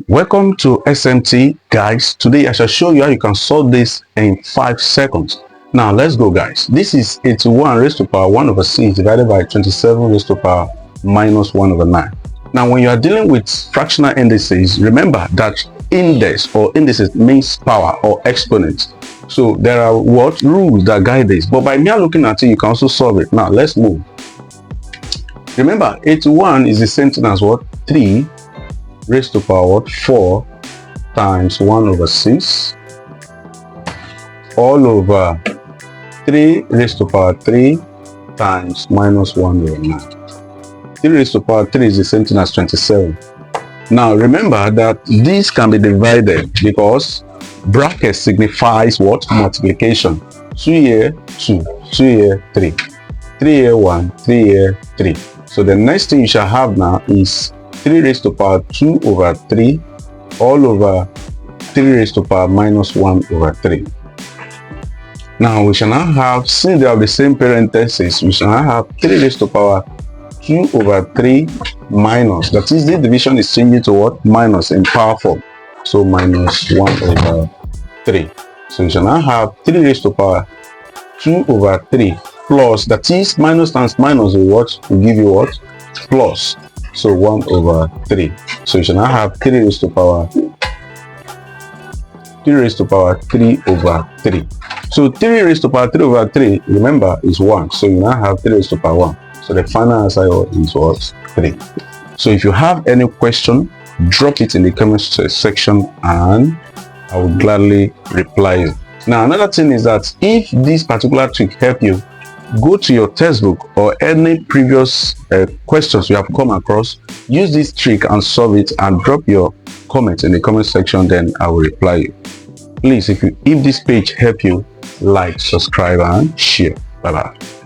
Welcome to SMT, guys. Today I shall show you how you can solve this in 5 seconds. Now let's go, guys. This is 81 raised to power 1 over 6 divided by 27 raised to power minus 1 over 9. Now when you are dealing with fractional indices, remember that index or indices means power or exponents. So there are rules that guide this, but by mere looking at it you can also solve it. Now let's move. Remember, 81 is the same thing as 3 raised to power 4 times 1 over 6 all over 3 raised to power 3 times minus 1 over 9. 3 raised to power 3 is the same thing as 27. Now remember that this can be divided because bracket signifies multiplication. 2 here 2, 2 here 3, 3 here 1, 3 here 3. So the next thing you shall have now is 3 raised to power 2 over 3 all over 3 raised to power minus 1 over 3. Now we shall now have, since they have the same parentheses, we shall now have 3 raised to power 2 over 3 minus, that is, the division is changing to minus in power form, so minus 1 over 3. So we shall now have 3 raised to power 2 over 3 plus, that is, minus times minus will give you plus. So 1 over 3. So you shall now have 3 raised to power 3 over 3. So 3 raised to power 3 over 3, remember, is 1. So you now have 3 raised to power 1. So the final answer is 3. So if you have any question, drop it in the comment section and I will gladly reply you. Now another thing is that if this particular trick help you, go to your textbook or any previous questions you have come across, use this trick and solve it, and drop your comment in the comment section, then I will reply you. Please, if this page help you, like, subscribe and share. Bye bye.